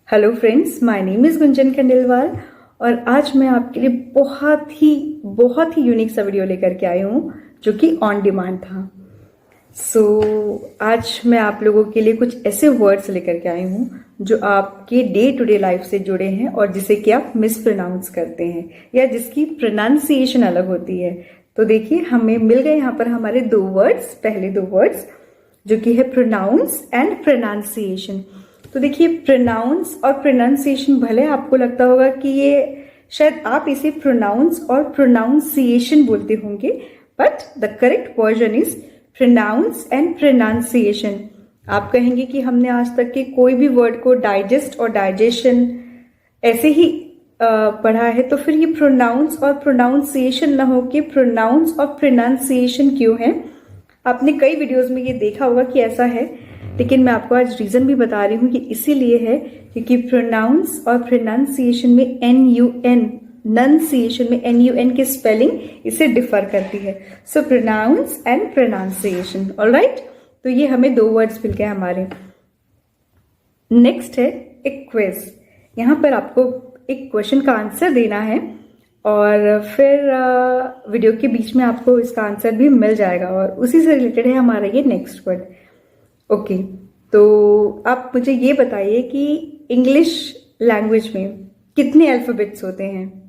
Hello friends, my name is Gunjan Khandelwal और आज मैं आपके लिए बहुत ही यूनिक सा वीडियो लेकर के आई हूँ जो कि ऑन डिमांड था। आज मैं आप लोगों के लिए कुछ ऐसे वर्ड्स लेकर के आई हूँ जो आपके डे टू डे लाइफ से जुड़े हैं और जिसे कि आप मिस प्रोनाउंस करते हैं या जिसकी प्रोनाउंसिएशन अलग होती है। तो देखिए, हमें मिल गए यहाँ पर हमारे दो वर्ड्स, पहले दो वर्ड्स जो कि है प्रोनाउंस एंड प्रोनाउंसिएशन। तो देखिए, प्रोनाउंस और प्रोनाउंसिएशन, भले आपको लगता होगा कि ये शायद आप इसे प्रोनाउंस और प्रोनाउंसिएशन बोलते होंगे, but the correct version is pronouns and pronunciation. आप कहेंगे कि हमने आज तक के कोई भी वर्ड को डाइजेस्ट और डाइजेशन ऐसे ही पढ़ा है, तो फिर ये प्रोनाउंस और प्रोनाउंसिएशन ना हो कि प्रोनाउंस और प्रोनाउंसिएशन क्यों है। आपने कई वीडियोस में ये देखा होगा कि ऐसा है, लेकिन मैं आपको आज रीजन भी बता रही हूँ कि इसीलिए है क्योंकि प्रोनाउंस और प्रोनाउंसिएशन में नंसिएशन में NUN की स्पेलिंग इसे डिफर करती है। सो प्रोनाउंस एंड प्रोनाउंसिएशन, ऑलराइट। तो ये हमें दो वर्ड्स मिल गए हमारे। नेक्स्ट है एक क्विज। यहाँ पर आपको एक क्वेश्चन का आंसर देना है और फिर वीडियो के बीच में आपको इसका आंसर भी मिल जाएगा और उसी से रिलेटेड है हमारा ये नेक्स्ट वर्ड। ओके, तो आप मुझे ये बताइए कि इंग्लिश लैंग्वेज में कितने अल्फाबेट्स होते हैं।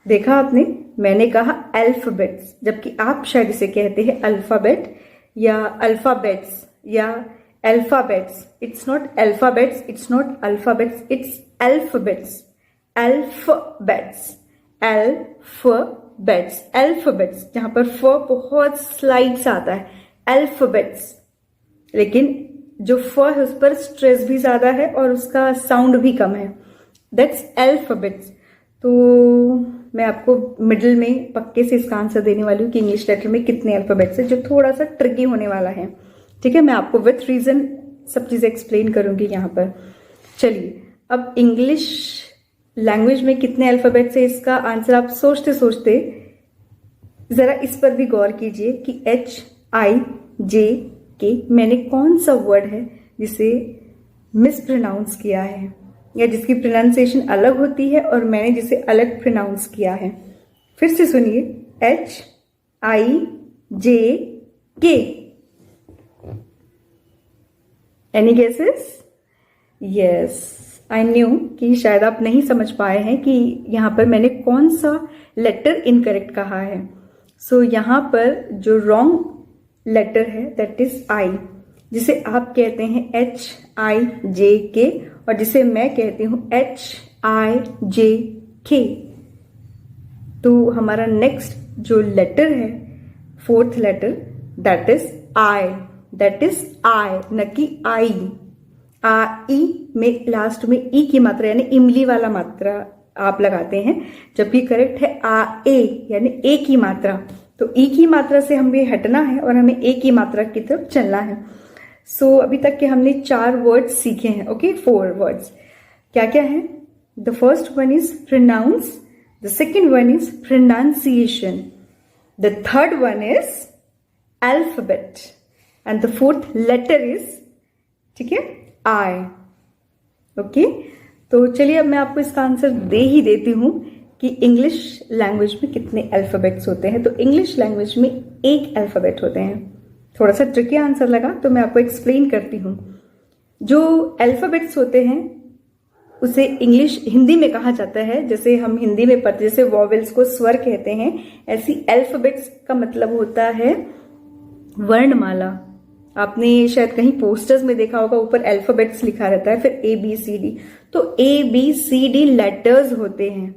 देखा आपने, मैंने कहा अल्फाबेट्स, जबकि आप शायद इसे कहते हैं अल्फाबेट या अल्फाबेट्स या alphabets. It's not alphabets, it's not alphabets, it's alphabets. Alphabets, alphabets, alphabets, जहां पर फ बहुत स्लाइड से आता है, अल्फाबेट्स। लेकिन जो फ है उस पर स्ट्रेस भी ज्यादा है और उसका साउंड भी कम है, दैट्स अल्फाबेट्स। तो मैं आपको मिडिल में पक्के से इसका आंसर देने वाली हूँ कि इंग्लिश लेटर में कितने अल्फाबेट्स है, जो थोड़ा सा ट्रिकी होने वाला है। ठीक है, मैं आपको विथ रीजन सब चीजें एक्सप्लेन करूंगी यहाँ पर। चलिए, अब इंग्लिश लैंग्वेज में कितने अल्फाबेट्स है, इसका आंसर आप सोचते सोचते जरा इस पर भी गौर कीजिए कि HIJK मैंने कौन सा वर्ड है जिसे मिस प्रोनाउंस किया है या जिसकी प्रोनाउंसिएशन अलग होती है और मैंने जिसे अलग प्रोनाउंस किया है। फिर से सुनिए, HIJK। Any guesses? Yes, I knew कि शायद आप नहीं समझ पाए हैं कि यहां पर मैंने कौन सा लेटर इनकरेक्ट कहा है। सो यहां पर जो रॉन्ग लेटर है दैट इज I, जिसे आप कहते हैं HIJK और जिसे मैं कहती हूं HIJK। तो हमारा नेक्स्ट जो लेटर है, fourth letter, that is I, न कि I। ई में लास्ट में ई की मात्रा यानी इमली वाला मात्रा आप लगाते हैं, जबकि करेक्ट है ए यानी ए की मात्रा। तो ई की मात्रा से हमें हटना है और हमें ए की मात्रा की तरफ चलना है। सो अभी तक के हमने 4 वर्ड्स सीखे हैं। ओके, 4 वर्ड्स क्या क्या है? The first one is pronounce, the second one is pronunciation, the third one is alphabet and the fourth letter is, ठीक है, I। ओके, तो चलिए अब मैं आपको इसका आंसर दे ही देती हूं कि इंग्लिश लैंग्वेज में कितने अल्फाबेट्स होते हैं। तो इंग्लिश लैंग्वेज में 1 अल्फाबेट होते हैं। थोड़ा सा ट्रिकी आंसर लगा तो मैं आपको एक्सप्लेन करती हूं। जो अल्फाबेट्स होते हैं उसे इंग्लिश हिंदी में कहा जाता है, जैसे हम हिंदी में पढ़ते, जैसे वॉवेल्स को स्वर कहते हैं, ऐसी अल्फाबेट्स का मतलब होता है वर्णमाला। आपने शायद कहीं पोस्टर्स में देखा होगा, ऊपर अल्फाबेट्स लिखा रहता है, फिर ABCD। तो ABCD लेटर्स होते हैं,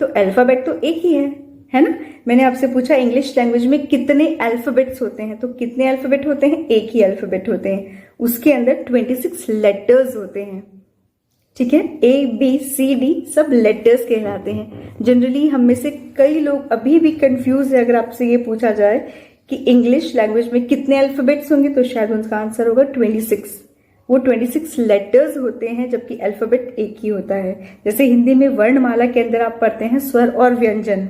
तो अल्फाबेट तो एक ही है ना। मैंने आपसे पूछा इंग्लिश लैंग्वेज में कितने अल्फाबेट्स होते हैं, तो कितने अल्फाबेट होते हैं? एक ही अल्फाबेट होते हैं, उसके अंदर 26 लेटर्स होते हैं। ठीक है, ABCD सब लेटर्स कहलाते हैं। जनरली हम में से कई लोग अभी भी कंफ्यूज है, अगर आपसे ये पूछा जाए कि इंग्लिश लैंग्वेज में कितने अल्फाबेट्स होंगे, तो शायद उनका आंसर होगा 26। वो 26 लेटर्स होते हैं, जबकि अल्फाबेट एक ही होता है। जैसे हिंदी में वर्णमाला के अंदर आप पढ़ते हैं स्वर और व्यंजन,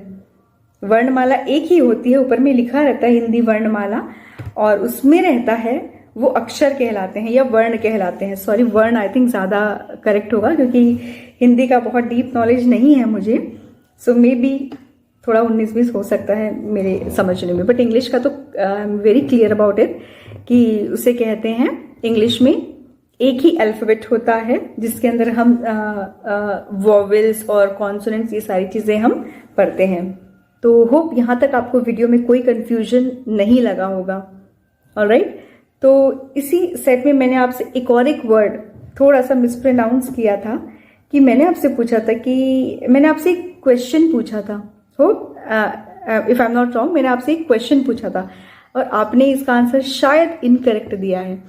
वर्णमाला एक ही होती है, ऊपर में लिखा रहता है हिंदी वर्णमाला और उसमें रहता है वो अक्षर कहलाते हैं या वर्ण कहलाते हैं। सॉरी, वर्ण आई थिंक ज़्यादा करेक्ट होगा क्योंकि हिंदी का बहुत डीप नॉलेज नहीं है मुझे, सो मे बी थोड़ा 19-20 हो सकता है मेरे समझने में, बट इंग्लिश का तो I am very clear about it कि उसे कहते हैं, इंग्लिश में एक ही अल्फाबेट होता है जिसके अंदर हम वॉवेल्स और कॉन्सोनेंट्स ये सारी चीज़ें हम पढ़ते हैं। तो होप यहाँ तक आपको वीडियो में कोई कंफ्यूजन नहीं लगा होगा। ऑलराइट, तो इसी सेट में मैंने आपसे एक वर्ड थोड़ा सा मिसप्रोनाउंस किया था कि मैंने आपसे पूछा था कि मैंने आपसे एक क्वेश्चन पूछा था, hope if I am not wrong, मैंने आपसे एक क्वेश्चन पूछा था और आपने इसका आंसर शायद इनकरेक्ट दिया है।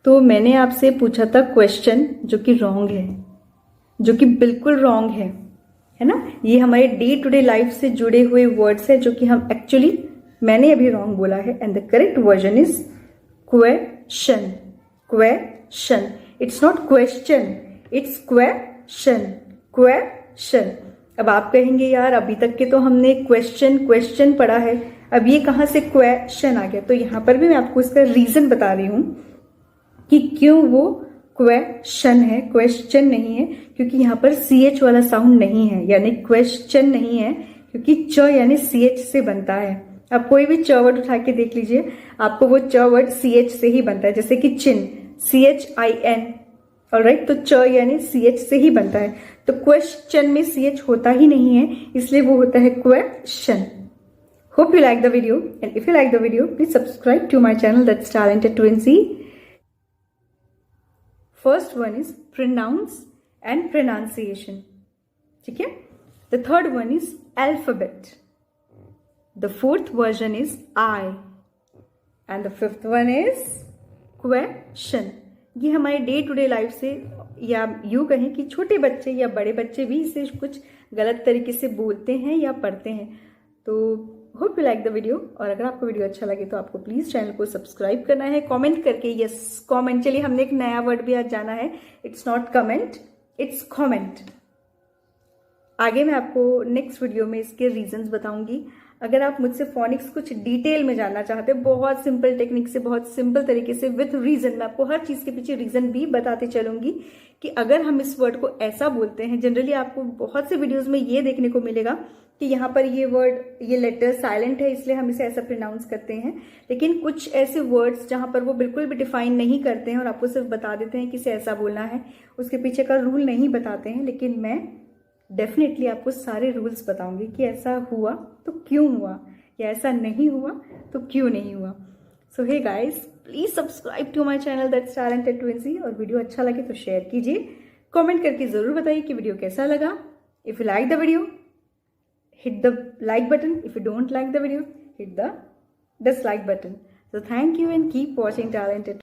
तो मैंने आपसे पूछा था क्वेश्चन जो कि रॉन्ग है, जो कि बिल्कुल रॉन्ग है ना। ये हमारे डे टू डे लाइफ से जुड़े हुए वर्ड्स है जो कि हम एक्चुअली, मैंने अभी रॉन्ग बोला है, and the correct version is question. Question, it's not question, it's question. Question. अब आप कहेंगे यार अभी तक के तो हमने क्वेश्चन पढ़ा है, अब ये कहाँ से क्वेश्चन आ गया। तो यहाँ पर भी मैं आपको इसका रीजन बता रही हूँ कि क्यों वो क्वेश्चन है, क्वेश्चन नहीं है, क्योंकि यहाँ पर CH वाला साउंड नहीं है, यानी क्वेश्चन नहीं है, क्योंकि च यानी CH से बनता है। आप कोई भी च वर्ड उठा के देख लीजिए, आपको वो च वर्ड CH से ही बनता है, जैसे कि चिन, CHIN। ऑलराइट, तो च यानी CH से ही बनता है, तो क्वेश्चन में CH होता ही नहीं है, इसलिए वो होता है question. Hope you like the video, and if you like the video, please subscribe to my channel, that's Talented Twinsy. First one is pronounce and pronunciation. ठीक है? The third one is alphabet. The fourth version is I. And the fifth one is question. ये हमारे day to day life से, या यूँ कहें कि छोटे बच्चे या बड़े बच्चे भी इसे कुछ गलत तरीके से बोलते हैं या पढ़ते हैं। तो hope you like the video, और अगर आपको वीडियो अच्छा लगे तो आपको प्लीज चैनल को सब्सक्राइब करना है, कमेंट करके यस कमेंट। चलिए, हमने एक नया वर्ड भी आज जाना है, it's not comment, it's comment. आगे मैं आपको नेक्स्ट वीडियो में इसके रीजंस बताऊंगी। अगर आप मुझसे फोनिक्स कुछ डिटेल में जानना चाहते हैं, बहुत सिंपल टेक्निक से, बहुत सिंपल तरीके से विथ रीजन, मैं आपको हर चीज के पीछे रीजन भी बताते चलूंगी कि अगर हम इस वर्ड को ऐसा बोलते हैं। जनरली आपको बहुत से वीडियोस में ये देखने को मिलेगा कि यहाँ पर ये वर्ड, ये लेटर साइलेंट है इसलिए हम इसे ऐसा प्रोनाउंस करते हैं, लेकिन कुछ ऐसे वर्ड्स जहां पर वो बिल्कुल भी डिफाइन नहीं करते हैं और आपको सिर्फ बता देते हैं कि इसे ऐसा बोलना है, उसके पीछे का रूल नहीं बताते हैं, लेकिन मैं डेफिनेटली आपको सारे रूल्स बताऊंगी कि ऐसा हुआ तो क्यों हुआ, या ऐसा नहीं हुआ तो क्यों नहीं हुआ। So hey guys, please subscribe to my channel, that's Talented Twinsy. और वीडियो अच्छा लगे तो शेयर कीजिए, कमेंट करके जरूर बताइए कि वीडियो कैसा लगा। If you like the video, hit the like button. If you don't like the video, hit the dislike button. So thank you and keep watching Talented.